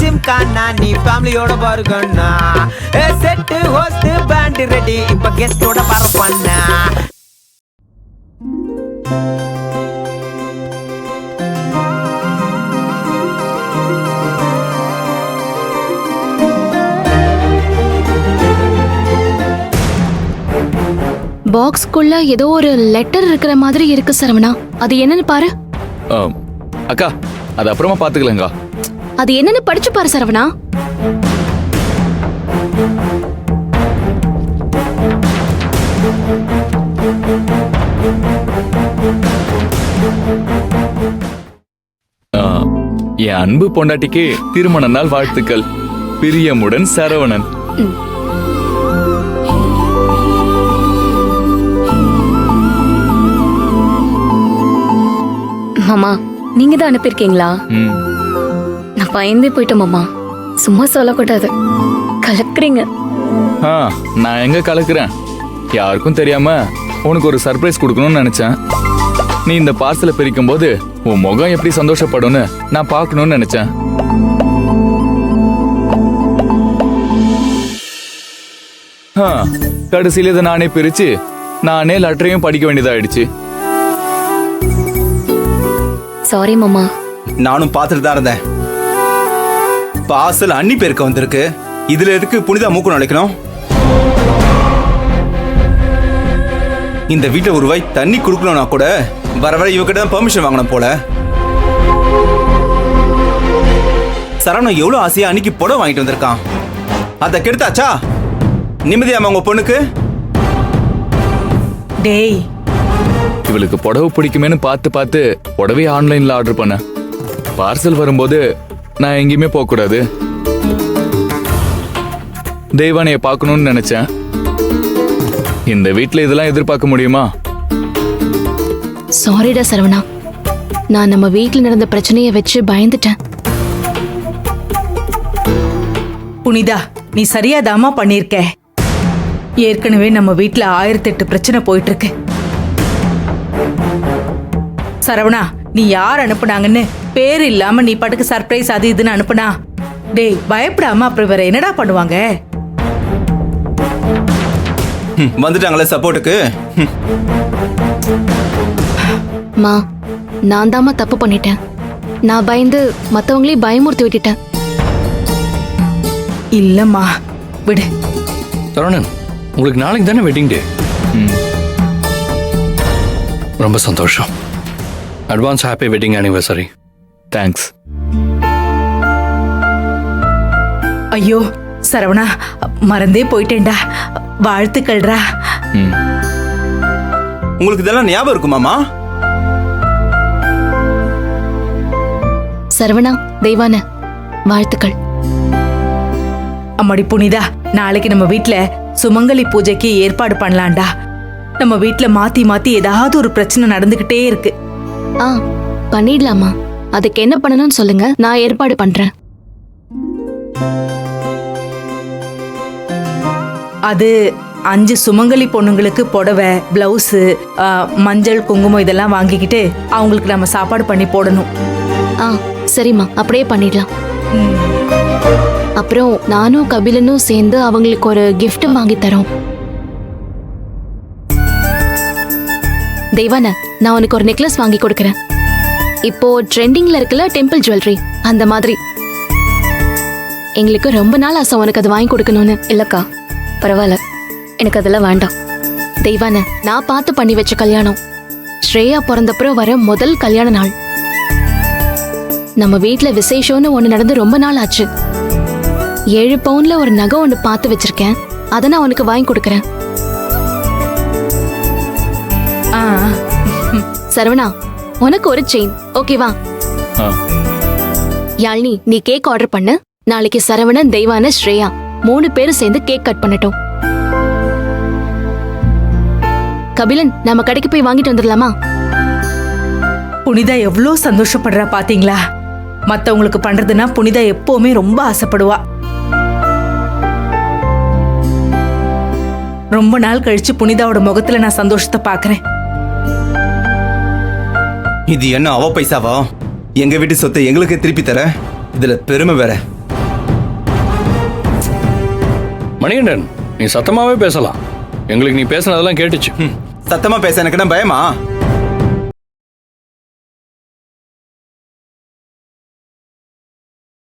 ஜிம்கானா நீ ஃபேமிலியோட பாருங்கண்ணா. செட்டு ஹோஸ்ட் பேண்ட் ரெடி இப்ப கெஸ்டோட பரப்பண்ணா. பாக்ஸ்க்குள்ள ஏதோ ஒரு லெட்டர் இருக்கிற மாதிரி இருக்கு சரவணா. அது என்னன்னு பாரு. அக்கா அது அப்புறமா பாத்துக்கலங்கா. அது என்னன்னு படிச்சு பாரு சரவணா. என் அன்பு பொண்டாட்டிக்கு திருமண நாள் வாழ்த்துக்கள். பிரியமுடன் சரவணன். மாமா நீங்க தான் அனுப்பியிருக்கீங்களா? நான் பயந்தே போயிட்டேன் மாமா. சும்மா சொல்லக்கூடாது, கலக்குறீங்க. நான் எங்க கலக்குறேன்? யாருக்கும் தெரியாம உனக்கு ஒரு சர்ப்ரைஸ் கொடுக்கணும்னு நினைச்சேன். நீ இந்த பார்சலை பிரிக்கும் போது உன் முகம் எப்படி சந்தோஷப்படும்னு நான் பார்க்கணும்னு நினைச்சேன். கடைசியில இதை நானே பிரிச்சு நானே லெட்டரையும் படிக்க வேண்டியதாயிடுச்சு. சாரி மாமா. நானும் பார்த்துட்டு தான் இருந்தேன். பார்சல் அன்னி பேருக்கு வந்திருக்கு. இதுல எதுக்கு புனிதா மூக்கு நுழைக்கணும்? இந்த வீட்டுல ஒரு வாய் தண்ணி குடுக்கணும்னா கூட வர வர இவகிட்ட தான் பெர்மிஷன் வாங்கணும் போல. சரவணன் எவ்வளவு ஆசையா அன்னைக்கு புடவை வாங்கிட்டு வந்திருக்கான். அதை கெடுத்தாச்சா? நிம்மதியாம உங்க பொண்ணுக்கு? டேய், இவளுக்கு புடவை பிடிக்குமேனு பார்த்து புடவை ஆன்லைன்ல ஆர்டர் பண்ண. பார்சல் வரும்போது நான் எங்கேயுமே போக கூடாது. தெய்வானைய பார்க்கணும்னு நினைச்சேன். இந்த வீட்டுல இதெல்லாம் எதிர்பார்க்க முடியுமா? சாரிடா சரவணா, நான் நம்ம வீட்டுல நடந்த பிரச்சனைய வச்சு பயந்துட்டேன். புனிதா நீ சரியாதாமா பண்ணிருக்க. ஏற்கனவே நம்ம வீட்டுல 1008 பிரச்சனை போயிட்டு இருக்கு. சரவணா, நீ யார் அனுப்புனாங்கன்னு பேர் இல்லாம நீ பாட்டுக்கு சர்ப்ரைஸ் அது இதுன்னு அனுப்புனா, டேய் பயப்படாம அப்புறம் வேற என்னடா பண்ணுவாங்க? வந்துட்டாங்களே சப்போர்ட்டுக்கு. மா, நான் தாமா தப்பு பண்ணிட்டேன். நான் பயந்து மத்தவங்களையும் பயமுறுத்தி விட்டுட்டேன். இல்லம்மா விடு. சரவணன், உங்களுக்கு நாளைக்கு தானே வெட்டிங் டே? ரொம்ப சந்தோஷம். Advance happy wedding anniversary. Thanks. ஐயோ சரவணா, மறந்தே போயிட்டேன்டா. வாழ்த்துக்கள்டா. உங்களுக்கு இதெல்லாம் ஞாபகம் இருக்குமாமா? சரவணா, தெய்வான வாழ்த்துக்கள். அம்மாடி புனிதா, நாளைக்கு நம்ம வீட்டுல சுமங்கலி பூஜைக்கு ஏற்பாடு பண்ணலாம்டா. நம்ம வீட்டுல மாத்தி மாத்தி ஏதாவது ஒரு பிரச்சனை நடந்துகிட்டே இருக்கு. பண்ணிடலாமா? அதுக்கு என்ன பண்ணணும்னு சொல்லுங்க, நான் ஏற்பாடு பண்றேன். அது 5 சுமங்கலி பொண்ணுங்களுக்கு புடவை, பிளவுஸ், மஞ்சள், குங்குமம் இதெல்லாம் வாங்கிக்கிட்டு அவங்களுக்கு நம்ம சாப்பாடு பண்ணி போடணும். சரிம்மா, அப்படியே பண்ணிடலாம். அப்புறம் நானும் கபிலனும் சேர்ந்து அவங்களுக்கு ஒரு gift வாங்கி தரோம். தெய்வான, நான் உனக்கு ஒரு நெக்லஸ் வாங்கி கொடுக்கறேன். இப்போ ட்ரெண்டிங்ல இருக்குல்ல டெம்பிள் ஜுவல்லரி, அந்த மாதிரி. எங்களுக்கு ரொம்ப நாள் ஆசை உனக்கு அது வாங்கி கொடுக்கணும்னு. இல்லக்கா பரவாயில்ல, எனக்கு அதெல்லாம் வேண்டாம். தெய்வான, நான் பார்த்து பண்ணி வச்ச கல்யாணம். ஸ்ரேயா பிறந்தப்புறம் வர முதல் கல்யாண நாள். நம்ம வீட்டுல விசேஷம்னு ஒண்ணு நடந்து ரொம்ப நாள் ஆச்சு. 7 பவுன்ல ஒரு நகை ஒண்ணு பார்த்து வச்சிருக்கேன். அதை நான் உனக்கு வாங்கி கொடுக்கறேன். சரவணா, உனக்கு ஒரு செயின், ஓகேவா? யாழ்னி, நீ கேக் ஆர்டர் பண்ணு. நாளைக்கு சரவணன், தெய்வான, ஸ்ரேயா 3 பேரும் சேர்ந்து கேக் கட் பண்ணட்டும். கபிலன், நம்ம கடைக்கு போய் வாங்கிட்டு வந்துடலாமா? புனிதா எவ்வளோ சந்தோஷப்படுறா பாத்தீங்களா? மத்தவங்களுக்கு பண்றதுன்னா புனிதா எப்பவுமே ரொம்ப ஆசைப்படுவா. ரொம்ப நாள் கழிச்சு புனிதாவோட முகத்துல நான் சந்தோஷத்தை பாக்குறேன். இது என்ன அவ பைசாவா? எங்க வீட்டு சொத்தை எங்களுக்கு திருப்பி தர? இதுல பெருமை வேற. மணிகண்டன் நீ சத்தமாவே பேசலாம். எங்களுக்கு நீ பேசுனதெல்லாம் கேட்டுச்சு. சத்தமா பேச எனக்கு என்ன பயமா?